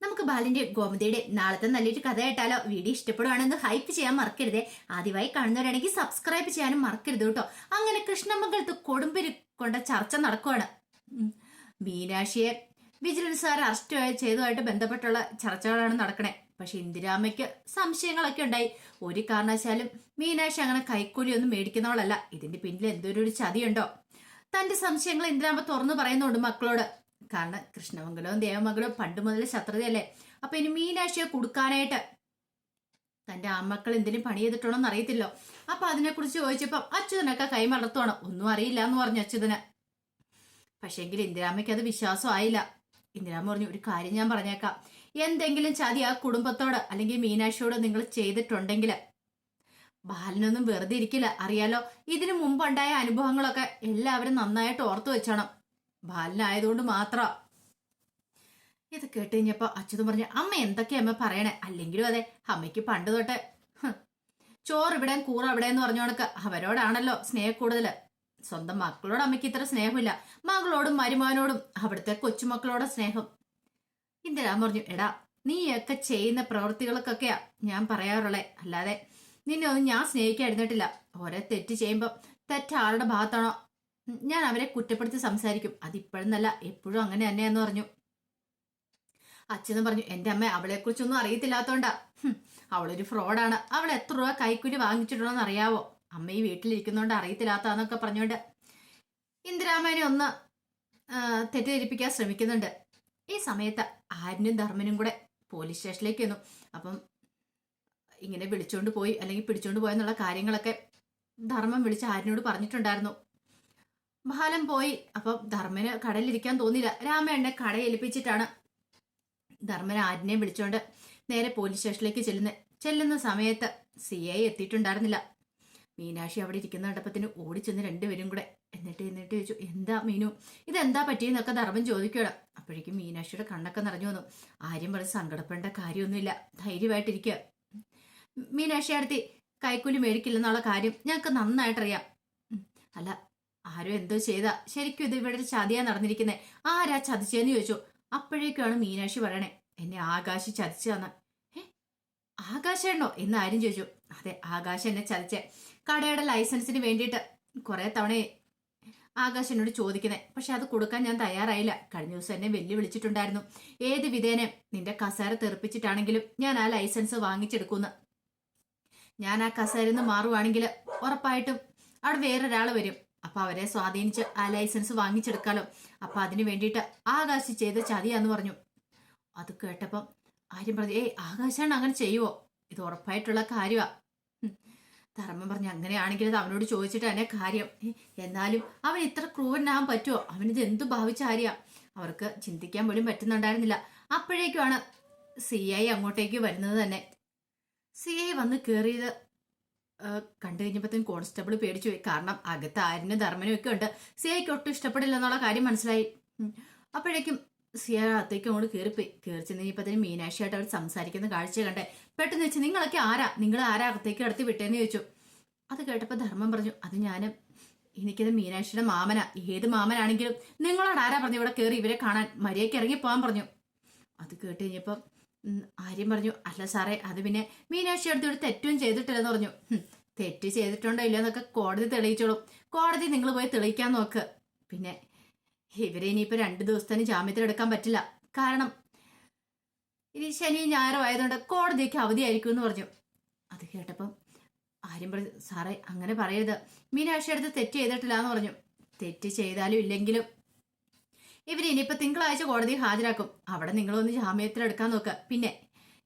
നമുക്ക് ബാലിന്റെ ഗോമതിയുടെ നാളത്തെ നല്ലൊരു കഥ കേട്ടാലോ? വീഡിയോ ഇഷ്ടപ്പെടുവാണെന്ന് ഹൈപ്പ് ചെയ്യാൻ മറക്കരുതേ. ആദ്യമായി കാണുന്നവരാണെങ്കിൽ സബ്സ്ക്രൈബ് ചെയ്യാനും മറക്കരുത് കേട്ടോ. അങ്ങനെ കൃഷ്ണമംഗലത്ത് കൊടുമ്പിരി കൊണ്ട ചർച്ച നടക്കുവാണ്. മീനാക്ഷിയെ വിജിലൻസുകാർ അറസ്റ്റ് ചെയ്തതുമായിട്ട് ബന്ധപ്പെട്ടുള്ള ചർച്ചകളാണ് നടക്കണേ. പക്ഷെ ഇന്ദിരാമ്മയ്ക്ക് സംശയങ്ങളൊക്കെ ഉണ്ടായി. ഒരു കാരണവശാലും മീനാക്ഷി അങ്ങനെ കൈക്കൂലി ഒന്നും മേടിക്കുന്നവളല്ല. ഇതിന്റെ പിന്നിൽ എന്തൊരു ചതിയുണ്ടോ? തന്റെ സംശയങ്ങൾ ഇന്ദിരാമ്മ തുറന്നു പറയുന്നുണ്ട് മക്കളോട്. കാരണം കൃഷ്ണമംഗലവും ദേവമംഗലവും പണ്ട് മുതൽ ശത്രുതയല്ലേ. അപ്പൊ ഇനി മീനാക്ഷിയെ കൊടുക്കാനായിട്ട് തന്റെ അമ്മക്കൾ എന്തെങ്കിലും പണി ചെയ്തിട്ടുണ്ടോന്ന് അറിയത്തില്ലോ. അപ്പൊ അതിനെക്കുറിച്ച് ചോദിച്ചപ്പം അച്യുതനൊക്കെ കൈമലർത്തുവാണ്. ഒന്നും അറിയില്ല എന്ന് പറഞ്ഞു അച്യുതന്. പക്ഷെങ്കിൽ ഇന്ദിരാമ്മയ്ക്ക് അത് വിശ്വാസം ആയില്ല. ഇന്ദിരാമ്മ പറഞ്ഞു, ഒരു കാര്യം ഞാൻ പറഞ്ഞേക്കാം, എന്തെങ്കിലും ചതി ആ കുടുംബത്തോട് അല്ലെങ്കിൽ മീനാക്ഷിയോട് നിങ്ങൾ ചെയ്തിട്ടുണ്ടെങ്കിൽ ബാലനൊന്നും വെറുതെ ഇരിക്കില്ല. അറിയാലോ, ഇതിനു മുമ്പുണ്ടായ അനുഭവങ്ങളൊക്കെ എല്ലാവരും നന്നായിട്ട് ഓർത്തു വെച്ചോണം. ബാലനായതുകൊണ്ട് മാത്രം. ഇത് കേട്ട് കഴിഞ്ഞപ്പോ അച്യുതൻ പറഞ്ഞു, അമ്മ എന്തൊക്കെയാ അമ്മ പറയണേ? അല്ലെങ്കിലും അതെ, അമ്മയ്ക്ക് പണ്ട് തൊട്ട് ചോറ് ഇവിടെ കൂറ അവിടെ എന്ന് പറഞ്ഞു കണക്ക് അവരോടാണല്ലോ സ്നേഹം കൂടുതല്. സ്വന്തം മക്കളോട് അമ്മയ്ക്ക് ഇത്ര സ്നേഹമില്ല. മകളോടും മരുമാനോടും അവിടുത്തെ കൊച്ചുമക്കളോടും സ്നേഹം. ഇന്ദിരാമ്മ പറഞ്ഞു, എടാ നീയൊക്കെ ചെയ്യുന്ന പ്രവൃത്തികൾക്കൊക്കെയാ ഞാൻ പറയാറുള്ളേ. അല്ലാതെ നിന്നെ ഒന്നും ഞാൻ സ്നേഹിക്കാതിരുന്നിട്ടില്ല. ഓരോ തെറ്റ് ചെയ്യുമ്പോ തെറ്റ് ആരുടെ ഭാഗത്താണോ ഞാൻ അവരെ കുറ്റപ്പെടുത്തി സംസാരിക്കും. അതിപ്പോഴെന്നല്ല, എപ്പോഴും അങ്ങനെ തന്നെയാന്ന് പറഞ്ഞു. അച്ഛനും പറഞ്ഞു, എന്റെ അമ്മ അവളെ കുറിച്ചൊന്നും അറിയത്തില്ലാത്തോണ്ടാ. അവളൊരു ഫ്രോഡാണ്. അവൾ എത്ര രൂപ കൈക്കൂലി വാങ്ങിച്ചിട്ടുണ്ടോന്ന് അറിയാവോ? അമ്മ ഈ വീട്ടിലിരിക്കുന്നോണ്ട് അറിയത്തില്ലാത്താന്നൊക്കെ പറഞ്ഞോണ്ട് ഇന്ദിരാമ്മനെ ഒന്ന് തെറ്റിദ്ധരിപ്പിക്കാൻ ശ്രമിക്കുന്നുണ്ട്. ഈ സമയത്ത് ആര്യനും ധർമ്മനും കൂടെ പോലീസ് സ്റ്റേഷനിലേക്ക് വന്നു. അപ്പം ഇങ്ങനെ വിളിച്ചോണ്ട് പോയി അല്ലെങ്കിൽ പിടിച്ചോണ്ട് പോയെന്നുള്ള കാര്യങ്ങളൊക്കെ ധർമ്മം വിളിച്ച് ആര്യനോട് പറഞ്ഞിട്ടുണ്ടായിരുന്നു. ബാലൻ പോയി. അപ്പം ധർമ്മന് കടയിലിരിക്കാൻ തോന്നിയില്ല. രാമേണ്ണെ കടയെ ഏൽപ്പിച്ചിട്ടാണ് ധർമ്മൻ ആര്യനെ വിളിച്ചോണ്ട് നേരെ പോലീസ് സ്റ്റേഷനിലേക്ക് ചെല്ലുന്ന സമയത്ത് CI എത്തിയിട്ടുണ്ടായിരുന്നില്ല. മീനാക്ഷി അവിടെ ഇരിക്കുന്ന കണ്ടപ്പത്തിന് ഓടിച്ചെന്ന് രണ്ടുപേരും കൂടെ എന്നിട്ട് ചോദിച്ചു, എന്താ മീനു, ഇതെന്താ പറ്റിയെന്നൊക്കെ ധർമ്മൻ ചോദിക്കണം. അപ്പോഴേക്കും മീനാക്ഷിയുടെ കണ്ണൊക്കെ നിറഞ്ഞു വന്നു. ആര്യം പറഞ്ഞ് സങ്കടപ്പെടേണ്ട കാര്യമൊന്നുമില്ല, ധൈര്യമായിട്ടിരിക്കുക. മീനാക്ഷി അടുത്ത് കൈക്കൂലി മേടിക്കില്ലെന്നുള്ള കാര്യം ഞങ്ങൾക്ക് നന്നായിട്ടറിയാം. അല്ല, ആരോ എന്തോ ചെയ്താ ശരിക്കും ഇത് ഇവിടെ ഒരു ചതിയാ നടന്നിരിക്കുന്നത്. ആരാ ചതിച്ചെന്ന് ചോദിച്ചു. അപ്പോഴേക്കാണ് മീനാക്ഷി പറയണേ, എന്നെ ആകാശ് ചതിച്ചതെന്ന്. ആകാശേണോ എന്ന് ആരും ചോദിച്ചു. അതെ, ആകാശ് എന്നെ ചതിച്ചേ. കടയുടെ ലൈസൻസിന് വേണ്ടിയിട്ട് കുറെ തവണ ആകാശ് എന്നോട് ചോദിക്കുന്നേ. പക്ഷെ അത് കൊടുക്കാൻ ഞാൻ തയ്യാറായില്ല. കഴിഞ്ഞ ദിവസം എന്നെ വെല്ലുവിളിച്ചിട്ടുണ്ടായിരുന്നു. ഏത് വിധേന നിന്റെ കസേര തെറിപ്പിച്ചിട്ടാണെങ്കിലും ഞാൻ ആ ലൈസൻസ് വാങ്ങിച്ചെടുക്കുന്നു. ഞാൻ ആ കസേരയിൽ നിന്ന് മാറുവാണെങ്കിൽ ഉറപ്പായിട്ടും അവിടെ വേറൊരാൾ വരും. അപ്പൊ അവരെ സ്വാധീനിച്ച് ആ ലൈസൻസ് വാങ്ങിച്ചെടുക്കാലോ. അപ്പൊ അതിനു വേണ്ടിയിട്ട് ആകാശ് ചെയ്ത ചതിയാന്ന് പറഞ്ഞു. അത് കേട്ടപ്പം ആര്യം പറഞ്ഞു, ആകാശാണ് അങ്ങനെ ചെയ്യുവോ? ഇത് ഉറപ്പായിട്ടുള്ള കാര്യമാ. ധർമ്മം പറഞ്ഞു, അങ്ങനെയാണെങ്കിൽ അത് അവനോട് ചോദിച്ചിട്ട് തന്നെ കാര്യം. എന്നാലും അവൻ ഇത്ര ക്രൂരനാകാൻ പറ്റുമോ? അവനിത് എന്തു ഭാവിച്ച കാര്യ? അവർക്ക് ചിന്തിക്കാൻ പോലും പറ്റുന്നുണ്ടായിരുന്നില്ല. അപ്പോഴേക്കുമാണ് CI അങ്ങോട്ടേക്ക് വരുന്നത് തന്നെ. CI വന്ന് കയറിയത് കണ്ടു കഴിഞ്ഞപ്പോഴത്തേക്കും കോൺസ്റ്റബിൾ പേടിച്ചു പോയി. കാരണം അകത്ത് ആര്യനും ധർമ്മനും ഒക്കെ ഉണ്ട്. CIക്ക് ഒട്ടും ഇഷ്ടപ്പെടില്ല എന്നുള്ള കാര്യം മനസ്സിലായി. അപ്പോഴേക്കും CI അകത്തേക്ക് അങ്ങോട്ട് കയറിപ്പോയി. കയറി ചെന്ന് കഴിഞ്ഞപ്പോഴത്തേനും മീനാക്ഷിയായിട്ട് അവർ സംസാരിക്കുന്ന കാഴ്ച കണ്ടേ. പെട്ടെന്ന് വെച്ച്, നിങ്ങളൊക്കെ ആരാ? നിങ്ങൾ ആരാ അകത്തേക്ക് കടത്തി വിട്ടേന്ന് ചോദിച്ചു. അത് കേട്ടപ്പോൾ ധർമ്മം പറഞ്ഞു, അത് എനിക്കത് മീനാക്ഷിയുടെ മാമനാ. ഏത് മാമനാണെങ്കിലും നിങ്ങളോട് ആരാ പറഞ്ഞു ഇവിടെ കയറി ഇവരെ കാണാൻ? മര്യാദയ്ക്ക് ഇറങ്ങി പോകാൻ പറഞ്ഞു. അത് കേട്ട് കഴിഞ്ഞപ്പം ആര്യം പറഞ്ഞു, അല്ല സാറേ, അത് പിന്നെ മീനാക്ഷി അടുത്ത് ഒരു തെറ്റും ചെയ്തിട്ടില്ലെന്ന് പറഞ്ഞു. തെറ്റ് ചെയ്തിട്ടുണ്ടോ ഇല്ലെന്നൊക്കെ കോടതി തെളിയിച്ചോളും. കോടതി നിങ്ങൾ പോയി തെളിയിക്കാൻ നോക്ക്. പിന്നെ ഇവരെ ഇനിയിപ്പോ 2 ദിവസത്തിന് ജാമ്യത്തിലെടുക്കാൻ പറ്റില്ല. കാരണം ഇനി ശനി ഞായറും ആയതുകൊണ്ട് കോടതിക്ക് അവധിയായിരിക്കും എന്ന് പറഞ്ഞു. അത് കേട്ടപ്പം ആര്യം പറഞ്ഞു, സാറേ അങ്ങനെ പറയരുത്. മീനാക്ഷി അടുത്ത് തെറ്റ് ചെയ്തിട്ടില്ല എന്ന് പറഞ്ഞു. തെറ്റ് ചെയ്താലും ഇല്ലെങ്കിലും ഇവര് ഇനിയിപ്പോ തിങ്കളാഴ്ച കോടതി ഹാജരാക്കും. അവിടെ നിങ്ങളൊന്ന് ജാമ്യത്തിലെടുക്കാൻ നോക്കുക. പിന്നെ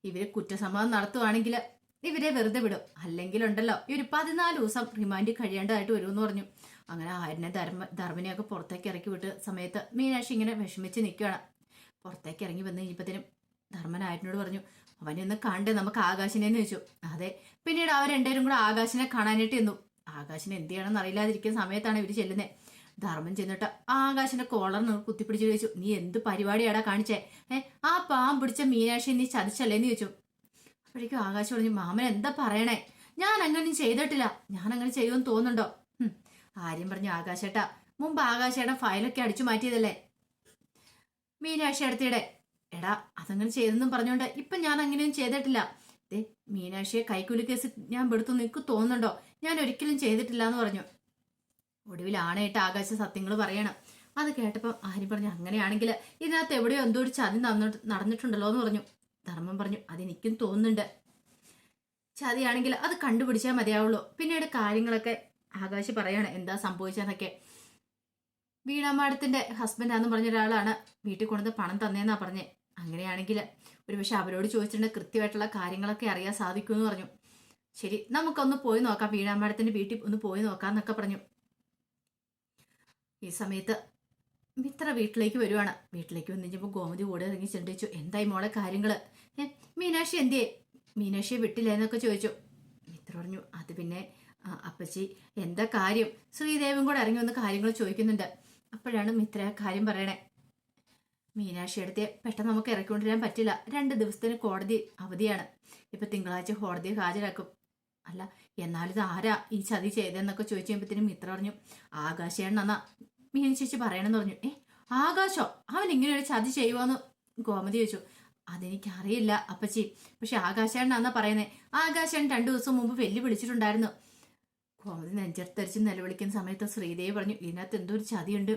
ഇവര് കുറ്റസമ്മതം നടത്തുവാണെങ്കിൽ ഇവരെ വെറുതെ വിടും. അല്ലെങ്കിലുണ്ടല്ലോ ഇവര് 14 ദിവസം റിമാൻഡ് കഴിയേണ്ടതായിട്ട് വരുമെന്ന് പറഞ്ഞു. അങ്ങനെ ആര്യനെ ധർമ്മനെയൊക്കെ പുറത്തേക്ക് ഇറക്കി വിട്ട സമയത്ത് മീനാക്ഷി ഇങ്ങനെ വിഷമിച്ച് നിൽക്കുകയാണ്. പുറത്തേക്ക് ഇറങ്ങി വന്ന് കഴിഞ്ഞപ്പോഴത്തേനും ധർമ്മൻ ആര്യനോട് പറഞ്ഞു, അവനൊന്ന് കണ്ടേ നമുക്ക് ആകാശിനെ എന്ന് ചോദിച്ചു. അതെ. പിന്നീട് അവർ രണ്ടുപേരും കൂടെ ആകാശിനെ കാണാനായിട്ട് ചെന്നു. ആകാശിനെ എന്ത് ചെയ്യണമെന്ന് അറിയില്ലാതിരിക്കുന്ന സമയത്താണ് ഇവര് ചെല്ലുന്നത്. ധർമ്മൻ ചെന്നിട്ട് ആകാശിന്റെ കോളർ കുത്തിപ്പിടിച്ച് ചോദിച്ചു, നീ എന്ത് പരിപാടിയാടാ കാണിച്ചേ? ആ പാമ്പ് പിടിച്ച മീനാക്ഷി നീ ചതിച്ചല്ലേന്ന് ചോദിച്ചു. അപ്പോഴേക്കും ആകാശ് പറഞ്ഞു, മാമൻ എന്താ പറയണേ? ഞാൻ അങ്ങനെ ചെയ്തിട്ടില്ല. ഞാൻ അങ്ങനെ ചെയ്യുമെന്ന് തോന്നുന്നുണ്ടോ? ആര്യം പറഞ്ഞു, ആകാശേട്ടാ, മുമ്പ് ആകാശേട്ടൻ ഫയലൊക്കെ അടിച്ചു മാറ്റിയതല്ലേ മീനാക്ഷി അടുത്തിടെ? എടാ അതങ്ങനെ ചെയ്തെന്നും പറഞ്ഞോണ്ട് ഇപ്പൊ ഞാൻ അങ്ങനെയും ചെയ്തിട്ടില്ല. ദേ മീനാക്ഷിയെ കൈക്കൂലി കേസ് ഞാൻ പെടുത്തു നിനക്ക് തോന്നുന്നുണ്ടോ? ഞാൻ ഒരിക്കലും ചെയ്തിട്ടില്ല എന്ന് പറഞ്ഞു. ഒടുവിൽ ആണയിട്ട് ആകാശ സത്യങ്ങൾ പറയണം. അത് കേട്ടപ്പം ആര്യം പറഞ്ഞു, അങ്ങനെയാണെങ്കിൽ ഇതിനകത്ത് എവിടെയോ എന്തോ ഒരു ചതി നടന്നിട്ടുണ്ടല്ലോ എന്ന് പറഞ്ഞു. ധർമ്മം പറഞ്ഞു, അതെനിക്കും തോന്നുന്നുണ്ട്. ചതിയാണെങ്കിൽ അത് കണ്ടുപിടിച്ചാൽ മതിയാവുള്ളൂ. പിന്നീട് കാര്യങ്ങളൊക്കെ ആകാശ് പറയാണ് എന്താ സംഭവിച്ചെന്നൊക്കെ. വീണ മാഡത്തിന്റെ ഹസ്ബൻഡാന്ന് പറഞ്ഞ ഒരാളാണ് വീട്ടിൽ കൊണ്ടുവന്ന് പണം തന്നേന്നാ പറഞ്ഞേ. അങ്ങനെയാണെങ്കിൽ ഒരുപക്ഷെ അവരോട് ചോദിച്ചിട്ടുണ്ട് കൃത്യമായിട്ടുള്ള കാര്യങ്ങളൊക്കെ അറിയാൻ സാധിക്കുമെന്ന് പറഞ്ഞു. ശരി, നമുക്കൊന്ന് പോയി നോക്കാം, വീണ മാഡത്തിന്റെ വീട്ടിൽ ഒന്ന് പോയി നോക്കാന്നൊക്കെ പറഞ്ഞു. ഈ സമയത്ത് മിത്ര വീട്ടിലേക്ക് വരുവാണ്. വീട്ടിലേക്ക് വന്നു കഴിഞ്ഞപ്പോൾ ഗോമതി ഓടി ഇറങ്ങി ചിന്തിച്ചു, എന്തായി മോളെ കാര്യങ്ങള്? മീനാക്ഷി എന്തിയേ? മീനാക്ഷിയെ വിട്ടില്ല എന്നൊക്കെ ചോദിച്ചു. മിത്ര പറഞ്ഞു, അത് പിന്നെ അപ്പച്ചി എന്താ കാര്യം? ശ്രീദേവും കൂടെ ഇറങ്ങി വന്ന് കാര്യങ്ങൾ ചോദിക്കുന്നുണ്ട്. അപ്പോഴാണ് മിത്ര കാര്യം പറയണേ. മീനാക്ഷി എടുത്ത് പെട്ടെന്ന് നമുക്ക് ഇറക്കിക്കൊണ്ടിരാൻ പറ്റില്ല, 2 ദിവസത്തിന് കോടതി അവധിയാണ്. ഇപ്പൊ തിങ്കളാഴ്ച കോടതിയെ ഹാജരാക്കും. അല്ല എന്നാലും ഇത് ആരാ ഈ ചതി ചെയ്തെന്നൊക്കെ ചോദിച്ചു കഴിയുമ്പത്തിന് മിത്ര പറഞ്ഞു, ആകാശേണ്ണ മീൻ ചേച്ചി പറയണമെന്ന് പറഞ്ഞു. ആകാശോ? അവൻ ഇങ്ങനെ ഒരു ചതി ചെയ്യുവാന്ന് ഗോമതി ചോദിച്ചു. അതെനിക്കറിയില്ല അപ്പച്ചി, പക്ഷെ ആകാശേണ്ണ പറയുന്നേ. ആകാശേണ്ണൻ 2 ദിവസം മുമ്പ് വിളിച്ചിട്ടുണ്ടായിരുന്നു. ഗോമതി നെഞ്ചെടുത്തരിച്ച് നിലവിളിക്കുന്ന സമയത്ത് ശ്രീദേവി പറഞ്ഞു, ഇതിനകത്ത് എന്തോ ഒരു ചതിയുണ്ട്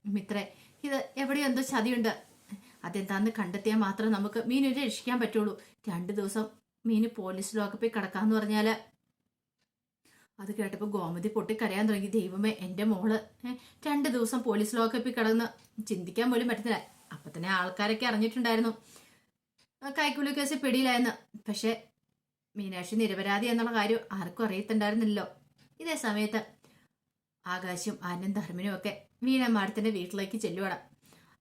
മിത്രേ, ഇത് എവിടെയോ എന്തോ ചതിയുണ്ട്. അതെന്താന്ന് കണ്ടെത്തിയാൽ മാത്രം നമുക്ക് മീനിനെ രക്ഷിക്കാൻ പറ്റുള്ളൂ. 2 ദിവസം മീന് പോലീസ് ലോക്കപ്പിൽ കിടക്കാന്ന് പറഞ്ഞാല്. അത് കേട്ടപ്പോൾ ഗോമതി പൊട്ടിക്കരയാൻ തുടങ്ങി. ദൈവമേ, എൻ്റെ മോള് 2 ദിവസം പോലീസ് ലോക്കപ്പിൽ കിടന്ന് ചിന്തിക്കാൻ പോലും പറ്റുന്നില്ല. അപ്പൊ തന്നെ ആൾക്കാരൊക്കെ അറിഞ്ഞിട്ടുണ്ടായിരുന്നു കൈക്കൂലി കേസ് പിടിയിലായെന്ന്. പക്ഷെ മീനാക്ഷി നിരപരാധി എന്നുള്ള കാര്യം ആർക്കും അറിയത്തുണ്ടായിരുന്നില്ലല്ലോ. ഇതേ സമയത്ത് ആകാശും ആനും ധർമ്മനും ഒക്കെ വീണ മാഡത്തിന്റെ വീട്ടിലേക്ക് ചെല്ലുവാണ്.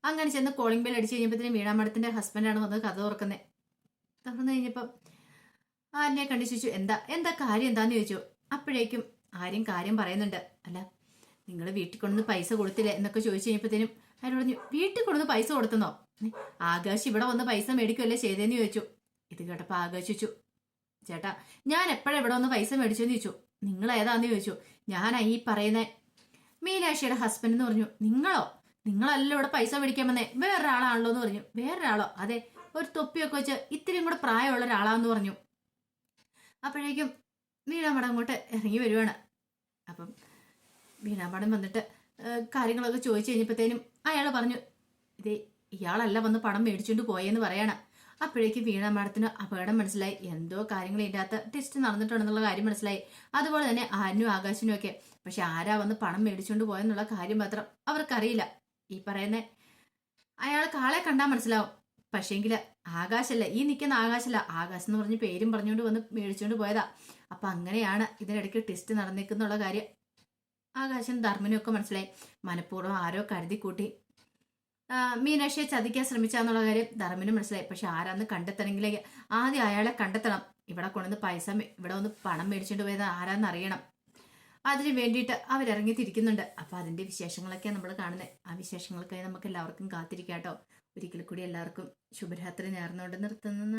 അങ്ങനെ ചെന്ന് കോളിംഗ് ബെൽ അടിച്ചു കഴിഞ്ഞപ്പോഴത്തേനും വീണ മാഡത്തിന്റെ ഹസ്ബൻഡാണ് വന്നത് കഥ തുറക്കുന്നത്. തുറന്നു കഴിഞ്ഞപ്പം ആര്യനെ കണ്ടു ചോദിച്ചു, എന്താ കാര്യം എന്താന്ന് ചോദിച്ചു. അപ്പോഴേക്കും ആര്യം കാര്യം പറയുന്നുണ്ട്. അല്ല നിങ്ങൾ വീട്ടിൽ കൊണ്ടുവന്ന് പൈസ കൊടുത്തില്ലേ എന്നൊക്കെ ചോദിച്ചു കഴിഞ്ഞപ്പോഴത്തേനും അയാൾ പറഞ്ഞു, വീട്ടിൽ കൊണ്ടുവന്ന് പൈസ കൊടുത്തെന്നോ? ആകാശ് ഇവിടെ വന്ന് പൈസ മേടിക്കുമല്ലേ ചെയ്തേന്ന് ചോദിച്ചു. ഇത് കേട്ടപ്പോൾ ആകാശ് ചോദിച്ചു, ചേട്ടാ ഞാൻ എപ്പോഴാ ഇവിടെ വന്ന് പൈസ മേടിച്ചെന്ന് ചോദിച്ചു. നിങ്ങൾ ഏതാന്ന് ചോദിച്ചു. ഞാനാ ഈ പറയുന്ന മീനാക്ഷിയുടെ ഹസ്ബൻഡ് എന്ന് പറഞ്ഞു. നിങ്ങളല്ലോ ഇവിടെ പൈസ മേടിക്കാൻ വന്നേ, വേറൊരാളാണല്ലോ എന്ന് പറഞ്ഞു. വേറൊരാളോ? അതെ, ഒരു തൊപ്പിയൊക്കെ വെച്ച് ഇത്തിരിയും കൂടെ പ്രായമുള്ള ഒരാളാന്ന് പറഞ്ഞു. അപ്പോഴേക്കും വീണാമടം അങ്ങോട്ട് ഇറങ്ങി വരുവാണ്. അപ്പം വീണാമടം വന്നിട്ട് കാര്യങ്ങളൊക്കെ ചോദിച്ചു കഴിഞ്ഞപ്പോഴത്തേനും അയാൾ പറഞ്ഞു, ഇതേ ഇയാളല്ല വന്ന് പണം മേടിച്ചുകൊണ്ട് പോയെന്ന് പറയാണ്. അപ്പോഴേക്കും വീണ മാഡത്തിന് അപകടം മനസ്സിലായി. എന്തോ കാര്യങ്ങൾ ഇതിൻ്റെ അകത്ത് ടെസ്റ്റ് നടന്നിട്ടുണ്ടെന്നുള്ള കാര്യം മനസ്സിലായി. അതുപോലെ തന്നെ ആനും ആകാശിനും ഒക്കെ. പക്ഷെ ആരാ വന്ന് പണം മേടിച്ചുകൊണ്ട് പോയെന്നുള്ള കാര്യം മാത്രം അവർക്കറിയില്ല. ഈ പറയുന്ന അയാൾക്ക് ആളെ കണ്ടാൽ മനസ്സിലാവും. പക്ഷേങ്കില് ആകാശല്ല, ഈ നിൽക്കുന്ന ആകാശല്ല, ആകാശം എന്ന് പറഞ്ഞ് പേരും പറഞ്ഞുകൊണ്ട് വന്ന് മേടിച്ചുകൊണ്ട് പോയതാ. അപ്പൊ അങ്ങനെയാണ് ഇതിനിടയ്ക്ക് ടെസ്റ്റ് നടന്നേക്കുന്നുള്ള കാര്യം ആകാശം ധർമ്മനും ഒക്കെ മനസ്സിലായി. മനഃപൂർവ്വം ആരോ കരുതി കൂട്ടി മീനാക്ഷിയെ ചതിക്കാൻ ശ്രമിച്ചാന്നുള്ള കാര്യം ധർമ്മനും മനസ്സിലായി. പക്ഷെ ആരാന്ന് കണ്ടെത്തണമെങ്കിൽ ആദ്യം അയാളെ കണ്ടെത്തണം. ഇവിടെ കൊണ്ടുവന്ന് ഇവിടെ ഒന്ന് പണം മേടിച്ചുകൊണ്ട് പോയത് ആരാന്ന് അറിയണം. അതിന് വേണ്ടിയിട്ട് അവരിറങ്ങി തിരിക്കുന്നുണ്ട്. അപ്പൊ അതിന്റെ വിശേഷങ്ങളൊക്കെയാണ് നമ്മൾ കാണുന്നത്. ആ വിശേഷങ്ങൾക്കായി നമുക്ക് എല്ലാവർക്കും കാത്തിരിക്കാട്ടോ. ഒരിക്കൽ കൂടി എല്ലാവർക്കും ശുഭരാത്രി നേർന്നുകൊണ്ട് നിർത്തുന്നു.